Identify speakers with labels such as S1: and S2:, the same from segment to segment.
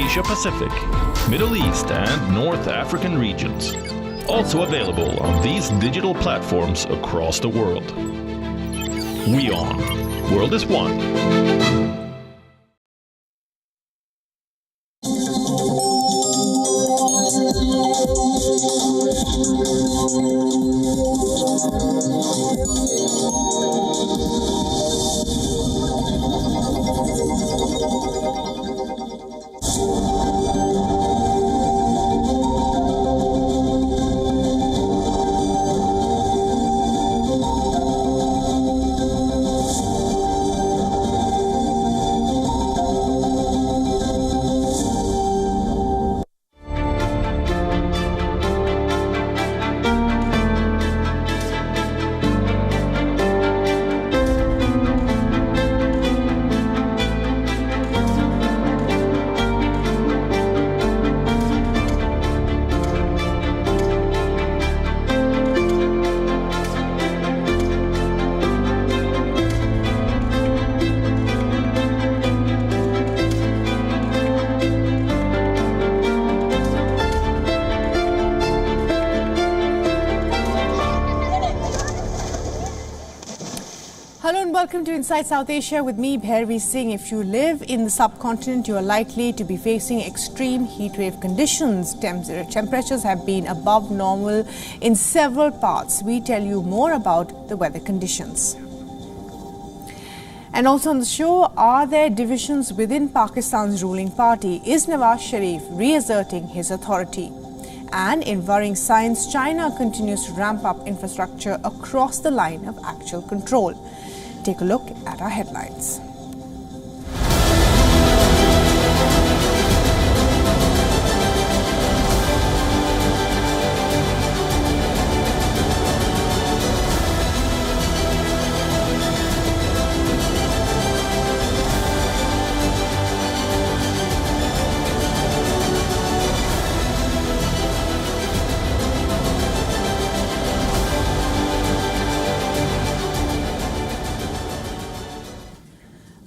S1: Asia Pacific, Middle East and North African regions. Also available on these digital platforms across the world. WION. World is one.
S2: Welcome to Inside South Asia with me, Bhairavi Singh. If you live in the subcontinent, you are likely to be facing extreme heatwave conditions. Temperatures have been above normal in several parts. We tell you more about the weather conditions. And also on the show, are there divisions within Pakistan's ruling party? Is Nawaz Sharif reasserting his authority? And in worrying signs, China continues to ramp up infrastructure across the line of actual control. Take a look at our headlines.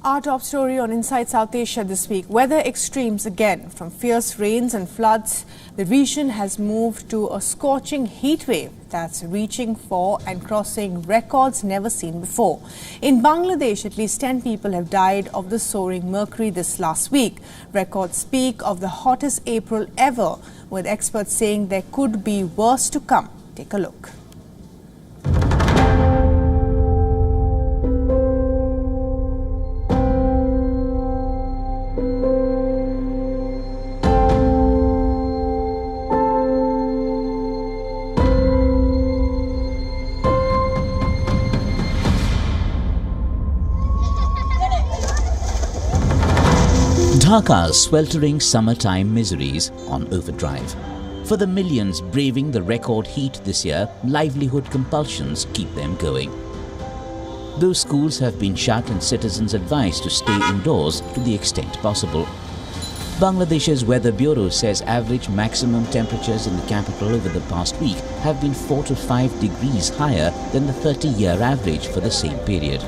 S2: Our top story on Inside South Asia this week. Weather extremes again. From fierce rains and floods, the region has moved to a scorching heat wave that's reaching for and crossing records never seen before. In Bangladesh, at least 10 people have died of the soaring mercury this last week. Records speak of the hottest April ever, with experts saying there could be worse to come. Take a look.
S3: Dhaka's sweltering summertime miseries on overdrive. For the millions braving the record heat this year, livelihood compulsions keep them going. Though schools have been shut and citizens advised to stay indoors to the extent possible. Bangladesh's Weather Bureau says average maximum temperatures in the capital over the past week have been 4 to 5 degrees higher than the 30-year average for the same period.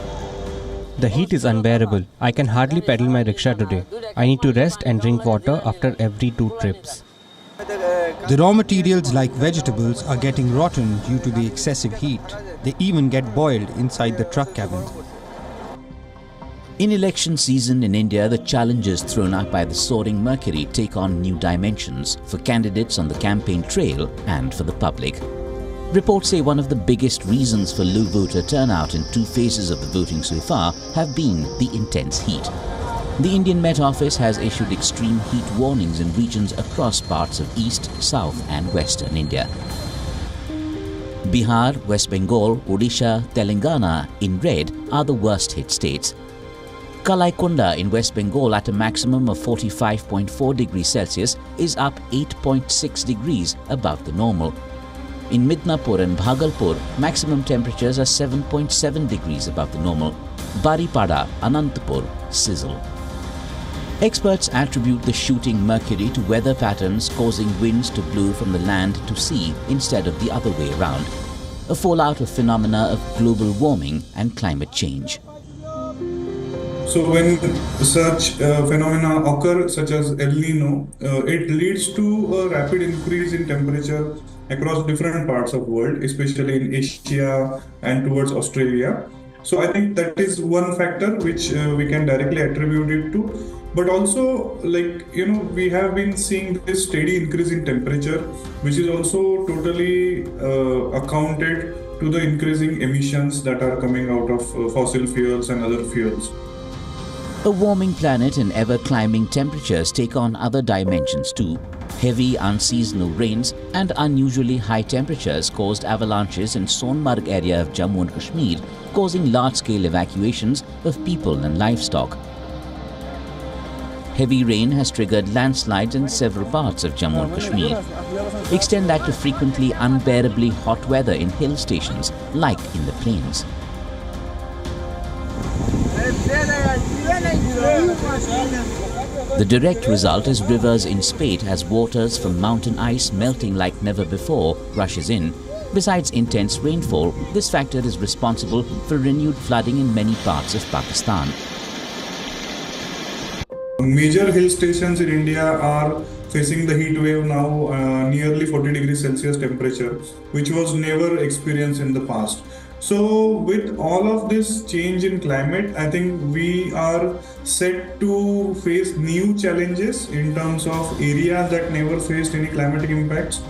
S4: The heat is unbearable. I can hardly pedal my rickshaw today. I need to rest and drink water after every 2 trips.
S5: The raw materials like vegetables are getting rotten due to the excessive heat. They even get boiled inside the truck cabin.
S3: In election season in India, the challenges thrown up by the soaring mercury take on new dimensions for candidates on the campaign trail and for the public. Reports say one of the biggest reasons for low voter turnout in 2 phases of the voting so far have been the intense heat. The Indian Met Office has issued extreme heat warnings in regions across parts of East, South and Western India. Bihar, West Bengal, Odisha, Telangana in red are the worst hit states. Kalaikunda in West Bengal at a maximum of 45.4 degrees Celsius is up 8.6 degrees above the normal. In Midnapur and Bhagalpur, maximum temperatures are 7.7 degrees above the normal. Baripada, Anantapur sizzle. Experts attribute the shooting mercury to weather patterns causing winds to blow from the land to sea instead of the other way around, a fallout of phenomena of global warming and climate change.
S6: So when such phenomena occur, such as El Nino, it leads to a rapid increase in temperature across different parts of world, especially in Asia and towards Australia. So I think that is one factor which we can directly attribute it to. But also, we have been seeing this steady increase in temperature, which is also totally accounted to the increasing emissions that are coming out of fossil fuels and other fuels.
S3: A warming planet and ever-climbing temperatures take on other dimensions too. Heavy unseasonal rains and unusually high temperatures caused avalanches in Sonmarg area of Jammu and Kashmir, causing large-scale evacuations of people and livestock. Heavy rain has triggered landslides in several parts of Jammu and Kashmir. Extend that to frequently unbearably hot weather in hill stations, like in the plains. The direct result is rivers in spate as waters from mountain ice melting like never before rushes in. Besides intense rainfall, this factor is responsible for renewed flooding in many parts of Pakistan.
S6: Major hill stations in India are facing the heat wave now, nearly 40 degrees Celsius temperature, which was never experienced in the past. So with all of this change in climate, I think we are set to face new challenges in terms of areas that never faced any climatic impacts.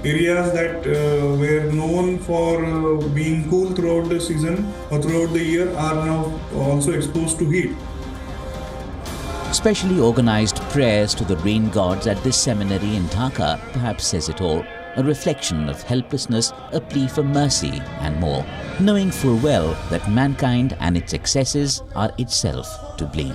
S6: Areas that were known for being cool throughout the season or throughout the year are now also exposed to heat.
S3: Specially organized prayers to the rain gods at this seminary in Dhaka perhaps says it all. A reflection of helplessness, a plea for mercy and more, knowing full well that mankind and its excesses are itself to blame.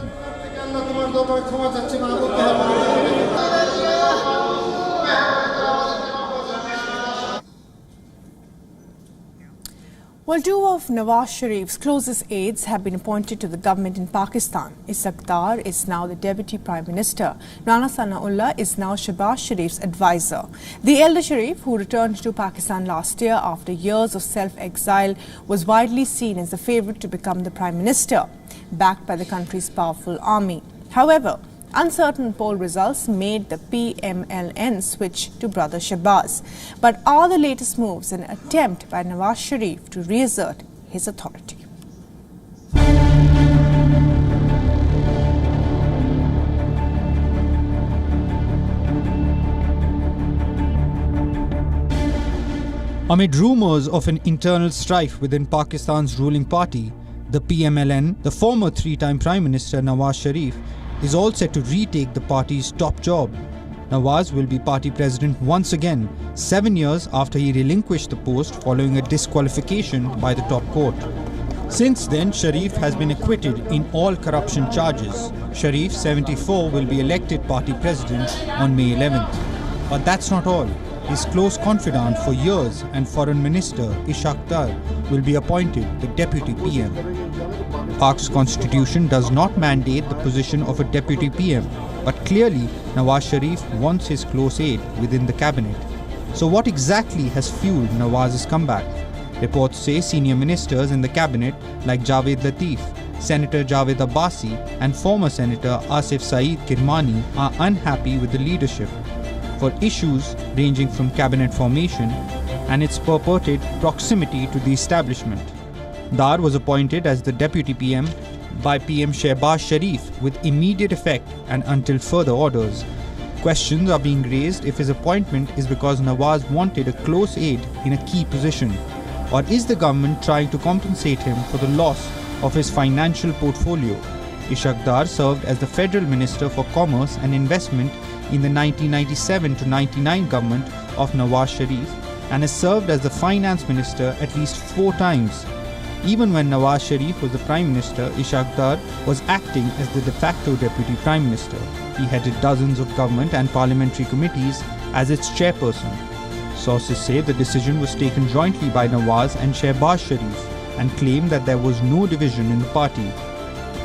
S2: Well, two of Nawaz Sharif's closest aides have been appointed to the government in Pakistan. Ishaq Dar is now the Deputy Prime Minister. Rana Sanaullah is now Shehbaz Sharif's advisor. The elder Sharif, who returned to Pakistan last year after years of self-exile, was widely seen as the favourite to become the Prime Minister, backed by the country's powerful army. However, uncertain poll results made the PMLN switch to brother Shehbaz. But are the latest moves an attempt by Nawaz Sharif to reassert his authority?
S5: Amid rumours of an internal strife within Pakistan's ruling party, the PMLN, the former three-time Prime Minister Nawaz Sharif, is all set to retake the party's top job. Nawaz will be party president once again, 7 years after he relinquished the post following a disqualification by the top court. Since then, Sharif has been acquitted in all corruption charges. Sharif, 74, will be elected party president on May 11th. But that's not all. His close confidant for years and Foreign Minister Ishaq Dar will be appointed the Deputy PM. Pak's constitution does not mandate the position of a Deputy PM, but clearly Nawaz Sharif wants his close aide within the cabinet. So what exactly has fueled Nawaz's comeback? Reports say senior ministers in the cabinet like Javed Latif, Senator Javed Abbasi and former Senator Asif Saeed Kirmani are unhappy with the leadership for issues ranging from cabinet formation and its purported proximity to the establishment. Dar was appointed as the Deputy PM by PM Shehbaz Sharif with immediate effect and until further orders. Questions are being raised if his appointment is because Nawaz wanted a close aide in a key position, or is the government trying to compensate him for the loss of his financial portfolio. Ishaq Dar served as the Federal Minister for Commerce and Investment in the 1997-99 government of Nawaz Sharif and has served as the Finance Minister at least 4 times. Even when Nawaz Sharif was the Prime Minister, Ishaq Dar was acting as the de facto Deputy Prime Minister. He headed dozens of government and parliamentary committees as its chairperson. Sources say the decision was taken jointly by Nawaz and Shehbaz Sharif and claim that there was no division in the party.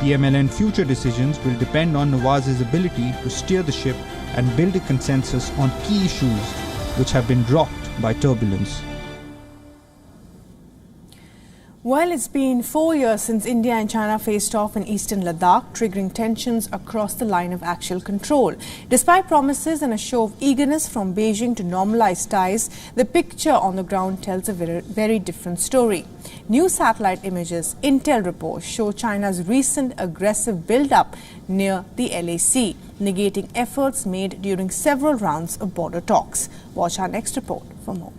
S5: PMLN future decisions will depend on Nawaz's ability to steer the ship and build a consensus on key issues which have been rocked by turbulence.
S2: Well, it's been 4 years since India and China faced off in eastern Ladakh, triggering tensions across the line of actual control. Despite promises and a show of eagerness from Beijing to normalize ties, the picture on the ground tells a very different story. New satellite images, intel reports show China's recent aggressive build-up near the LAC, negating efforts made during several rounds of border talks. Watch our next report for more.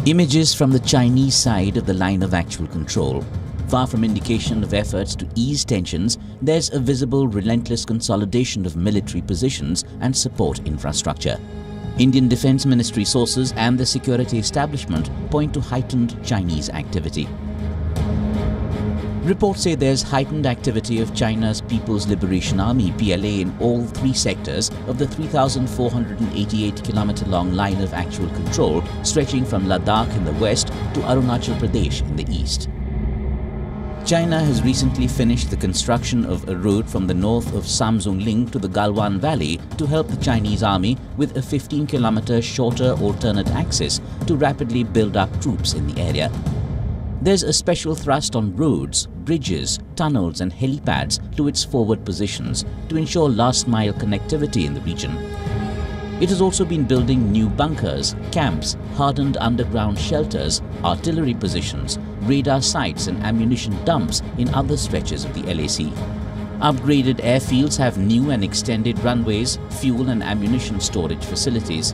S3: Images from the Chinese side of the line of actual control. Far from indication of efforts to ease tensions, there's a visible, relentless consolidation of military positions and support infrastructure. Indian Defence Ministry sources and the security establishment point to heightened Chinese activity. Reports say there's heightened activity of China's People's Liberation Army (PLA) in all three sectors of the 3,488-kilometer-long line of actual control stretching from Ladakh in the west to Arunachal Pradesh in the east. China has recently finished the construction of a road from the north of Samsung to the Galwan Valley to help the Chinese army with a 15-kilometer shorter alternate axis to rapidly build up troops in the area. There's a special thrust on roads, bridges, tunnels and helipads to its forward positions to ensure last-mile connectivity in the region. It has also been building new bunkers, camps, hardened underground shelters, artillery positions, radar sites and ammunition dumps in other stretches of the LAC. Upgraded airfields have new and extended runways, fuel and ammunition storage facilities.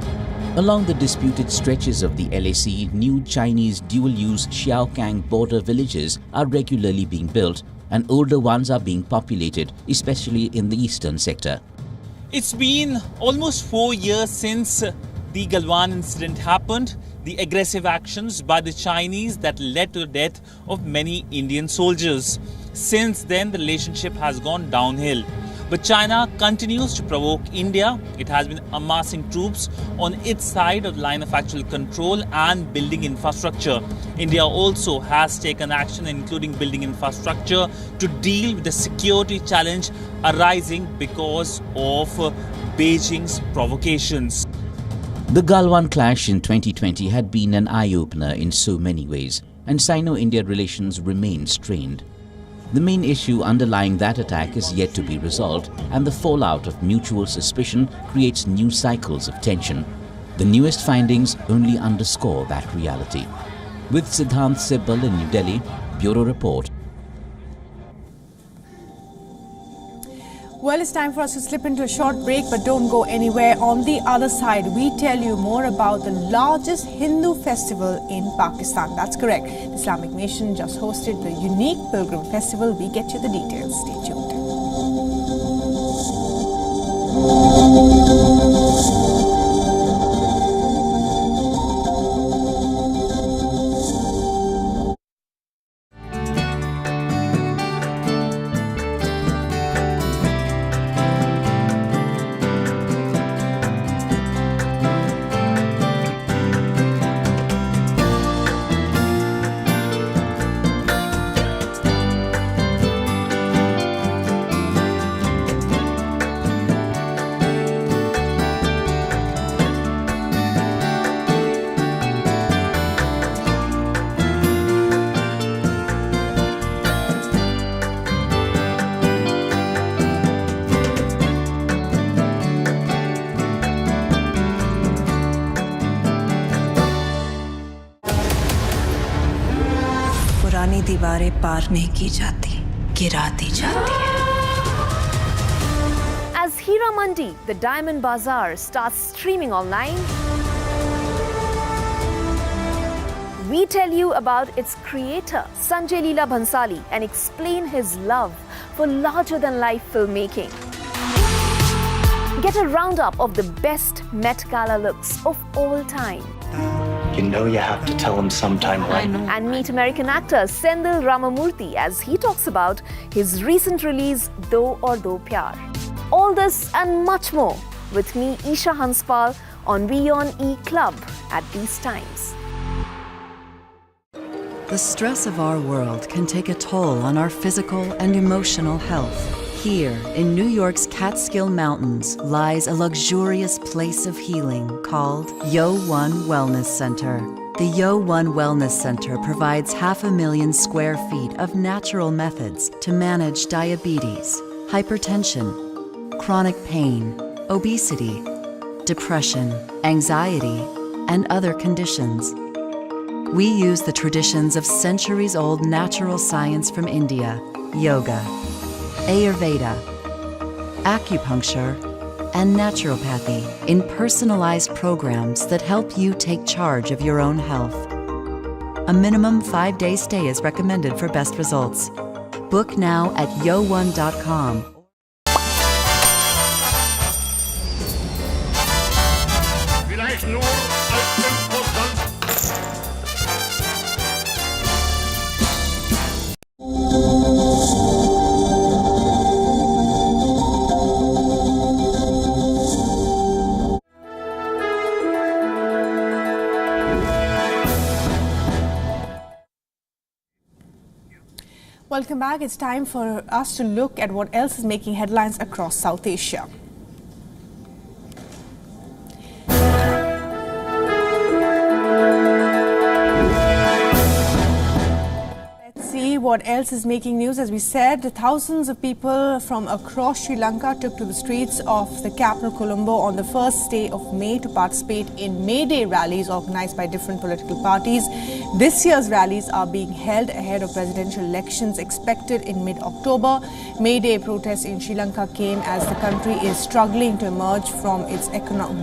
S3: Along the disputed stretches of the LAC, new Chinese dual-use Xiaokang border villages are regularly being built and older ones are being populated, especially in the eastern sector.
S7: It's been almost 4 years since the Galwan incident happened, the aggressive actions by the Chinese that led to the death of many Indian soldiers. Since then, the relationship has gone downhill. But China continues to provoke India. It has been amassing troops on its side of the line of actual control and building infrastructure. India also has taken action, including building infrastructure to deal with the security challenge arising because of Beijing's provocations.
S3: The Galwan clash in 2020 had been an eye-opener in so many ways, and Sino-India relations remain strained. The main issue underlying that attack is yet to be resolved, and the fallout of mutual suspicion creates new cycles of tension. The newest findings only underscore that reality. With Siddhant Sibbal in New Delhi, Bureau Report.
S2: Well, it's time for us to slip into a short break, but don't go anywhere. On the other side, we tell you more about the largest Hindu festival in Pakistan. That's correct. The Islamic nation just hosted the unique Pilgrim Festival. We get you the details. Stay tuned.
S8: पुरानी दीवारें पार नहीं की जाती, गिरा दी जाती है.
S9: As Hira Mandi, the Diamond Bazaar, starts streaming online, we tell you about its creator, Sanjay Leela Bhansali, and explain his love for larger-than-life filmmaking. Get a roundup of the best Met Gala looks of all time.
S10: You know you have to tell him sometime, right?
S9: And meet American actor Sendhil Ramamurthy as he talks about his recent release, Do Aur Do Pyar. All this and much more with me, Isha Hanspal, on WION E Club at these times.
S11: The stress of our world can take a toll on our physical and emotional health. Here, in New York's Catskill Mountains, lies a luxurious place of healing called WION Wellness Center. The WION Wellness Center provides 500,000 square feet of natural methods to manage diabetes, hypertension, chronic pain, obesity, depression, anxiety, and other conditions. We use the traditions of centuries-old natural science from India, yoga, Ayurveda, acupuncture, and naturopathy in personalized programs that help you take charge of your own health. A minimum 5-day stay is recommended for best results. Book now at yo1.com.
S2: Welcome back. It's time for us to look at what else is making headlines across South Asia. See what else is making news. As we said, thousands of people from across Sri Lanka took to the streets of the capital Colombo on the first day of May to participate in May Day rallies organized by different political parties. This year's rallies are being held ahead of presidential elections expected in mid-October. May Day protests in Sri Lanka came as the country is struggling to emerge from its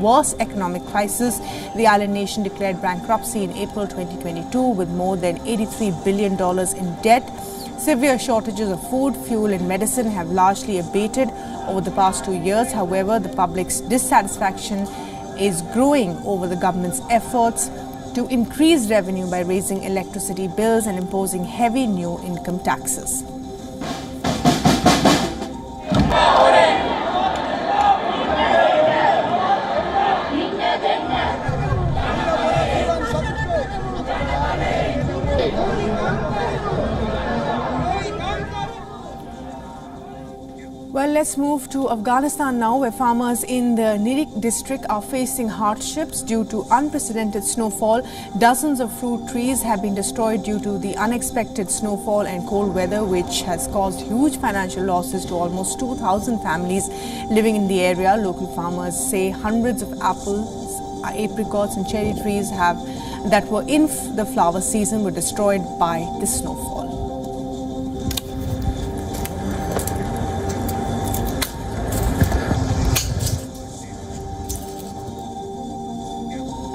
S2: worst economic crisis. The island nation declared bankruptcy in April 2022 with more than $83 billion in debt. Severe shortages of food, fuel and medicine have largely abated over the past 2 years. However, the public's dissatisfaction is growing over the government's efforts to increase revenue by raising electricity bills and imposing heavy new income taxes. Well, let's move to Afghanistan now, where farmers in the Nirik district are facing hardships due to unprecedented snowfall. Dozens of fruit trees have been destroyed due to the unexpected snowfall and cold weather, which has caused huge financial losses to almost 2,000 families living in the area. Local farmers say hundreds of apples, apricots and cherry trees that were in the flower season were destroyed by the snowfall.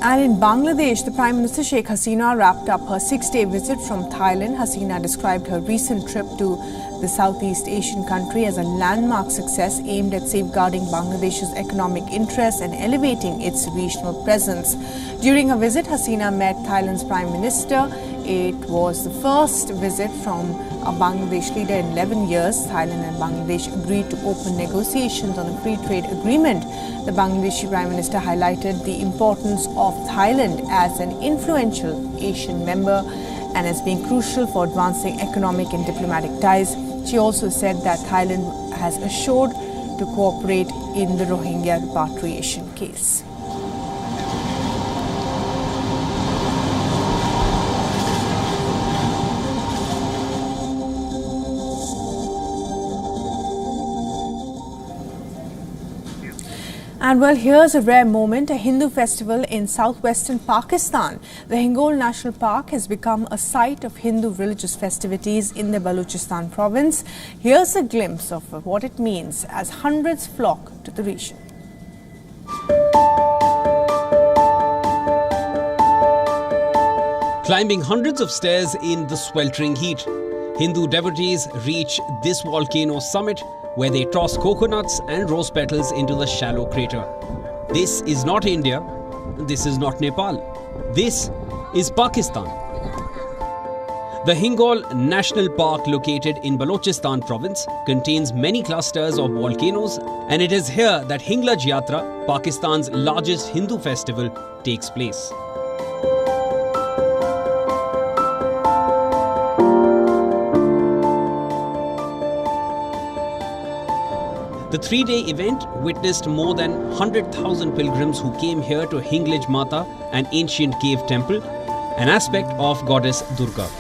S2: And in Bangladesh, the Prime Minister Sheikh Hasina wrapped up her 6-day visit from Thailand. Hasina described her recent trip to the Southeast Asian country as a landmark success aimed at safeguarding Bangladesh's economic interests and elevating its regional presence. During her visit, Hasina met Thailand's Prime Minister. It was the first visit from a Bangladesh leader in 11 years. Thailand and Bangladesh agreed to open negotiations on a free trade agreement. The Bangladeshi Prime Minister highlighted the importance of Thailand as an influential Asian member and as being crucial for advancing economic and diplomatic ties. She also said that Thailand has assured to cooperate in the Rohingya repatriation case. And well, here's a rare moment, a Hindu festival in southwestern Pakistan. The Hingol National Park has become a site of Hindu religious festivities in the Balochistan province. Here's a glimpse of what it means as hundreds flock to the region.
S12: Climbing hundreds of stairs in the sweltering heat, Hindu devotees reach this volcano summit where they toss coconuts and rose petals into the shallow crater. This is not India, this is not Nepal, this is Pakistan. The Hingol National Park, located in Balochistan province, contains many clusters of volcanoes, and it is here that Hinglaj Yatra, Pakistan's largest Hindu festival, takes place. The 3-day event witnessed more than 100,000 pilgrims who came here to Hinglaj Mata, an ancient cave temple, an aspect of goddess Durga.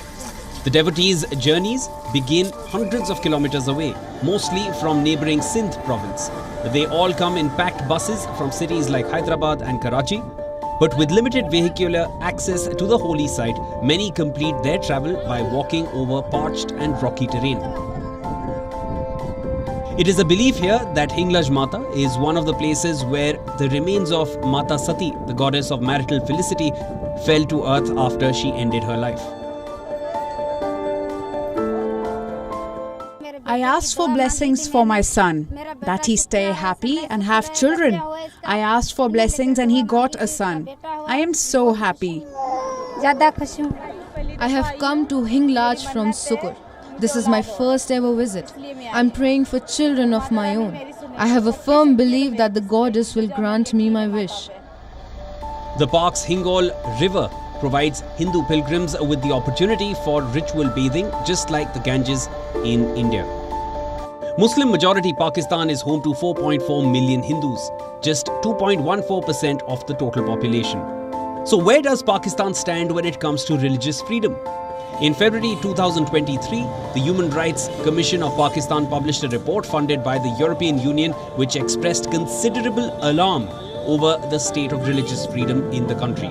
S12: The devotees' journeys begin hundreds of kilometers away, mostly from neighbouring Sindh province. They all come in packed buses from cities like Hyderabad and Karachi. But with limited vehicular access to the holy site, many complete their travel by walking over parched and rocky terrain. It is a belief here that Hinglaj Mata is one of the places where the remains of Mata Sati, the goddess of marital felicity, fell to earth after she ended her life.
S13: I asked for blessings for my son, that he stay happy and have children. I asked for blessings and he got a son. I am so happy.
S14: I have come to Hinglaj from Sukur. This is my first ever visit. I'm praying for children of my own. I have a firm belief that the goddess will grant me my wish.
S12: The park's Hingol River provides Hindu pilgrims with the opportunity for ritual bathing, just like the Ganges in India. Muslim majority Pakistan is home to 4.4 million Hindus, just 2.14% of the total population. So where does Pakistan stand when it comes to religious freedom? In February 2023, the Human Rights Commission of Pakistan published a report funded by the European Union which expressed considerable alarm over the state of religious freedom in the country.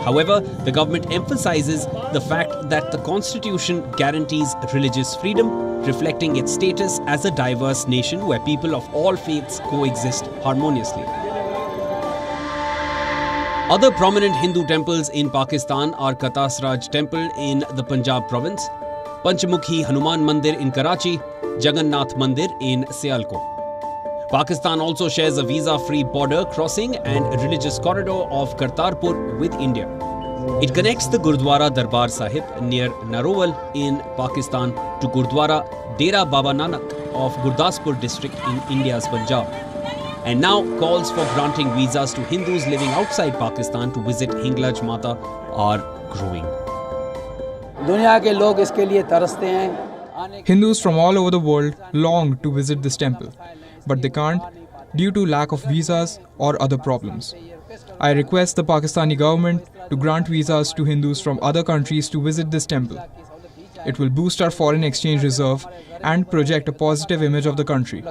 S12: However, the government emphasizes the fact that the constitution guarantees religious freedom, reflecting its status as a diverse nation where people of all faiths coexist harmoniously. Other prominent Hindu temples in Pakistan are Katasraj Temple in the Punjab province, Panchmukhi Hanuman Mandir in Karachi, Jagannath Mandir in Sialkot. Pakistan also shares a visa-free border crossing and religious corridor of Kartarpur with India. It connects the Gurdwara Darbar Sahib near Narowal in Pakistan to Gurdwara Dera Baba Nanak of Gurdaspur district in India's Punjab. And now calls for granting visas to Hindus living outside Pakistan to visit Hinglaj Mata are growing.
S15: Hindus from all over the world long to visit this temple, but they can't due to lack of visas or other problems. I request the Pakistani government to grant visas to Hindus from other countries to visit this temple. It will boost our foreign exchange reserve and project a positive image of the country.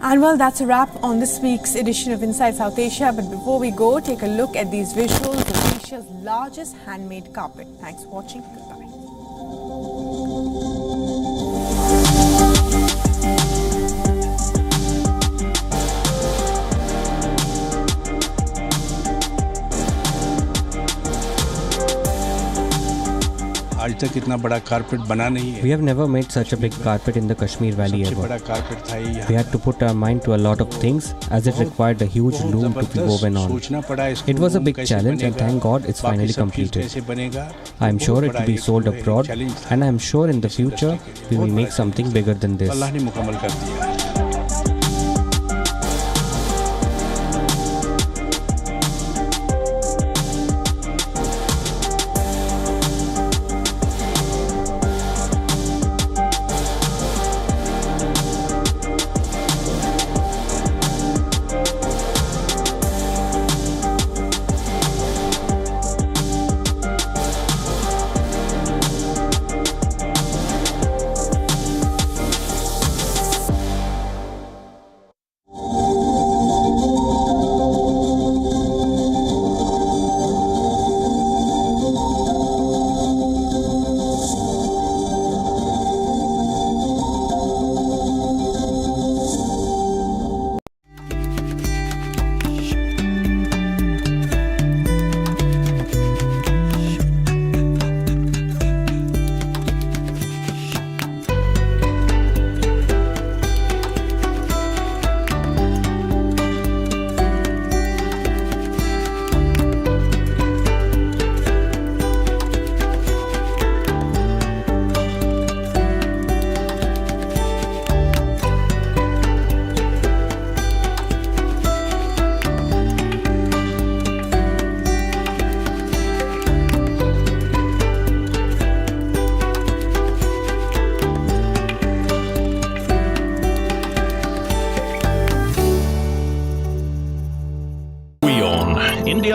S2: And well, that's a wrap on this week's edition of Inside South Asia. But before we go, take a look at these visuals of Asia's largest handmade carpet. Thanks for watching. Goodbye.
S4: We have never made such a big carpet in the Kashmir Valley ever. We had to put our mind to a lot of things as it required a huge loom to be woven on. It was a big challenge and thank God it's finally completed. I am sure it will be sold abroad and I am sure in the future we will make something bigger than this.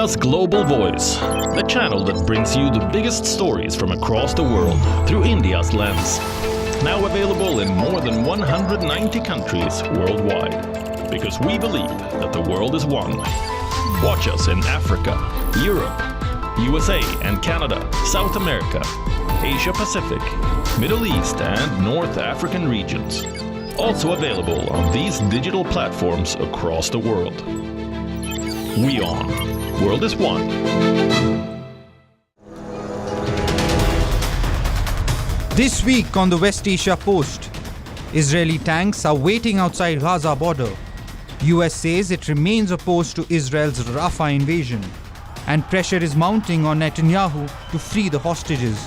S1: India's global voice, the channel that brings you the biggest stories from across the world through India's lens. Now available in more than 190 countries worldwide. Because we believe that the world is one. Watch us in Africa, Europe, USA and Canada, South America, Asia Pacific, Middle East and North African regions. Also available on these digital platforms across the world. WION. World is one.
S5: This week on the West Asia Post, Israeli tanks are waiting outside Gaza border. US says it remains opposed to Israel's Rafah invasion. And pressure is mounting on Netanyahu to free the hostages.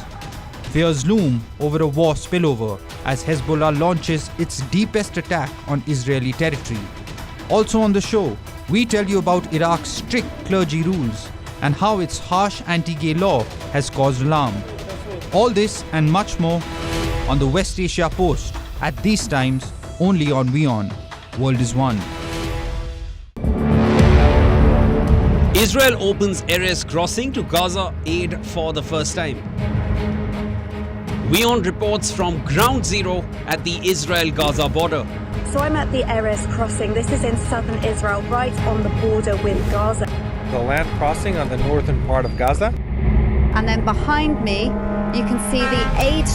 S5: Fears loom over a war spillover as Hezbollah launches its deepest attack on Israeli territory. Also on the show, we tell you about Iraq's strict clergy rules and how its harsh anti-gay law has caused alarm. All this and much more on the West Asia Post at these times only on WION. World is one.
S12: Israel opens Erez crossing to Gaza aid for the first time. WION reports from ground zero at the Israel-Gaza border.
S16: So I'm at the Erez crossing. This is in southern Israel, right on the border with Gaza.
S17: The land crossing on the northern part of Gaza.
S18: And then behind me, you can see the aid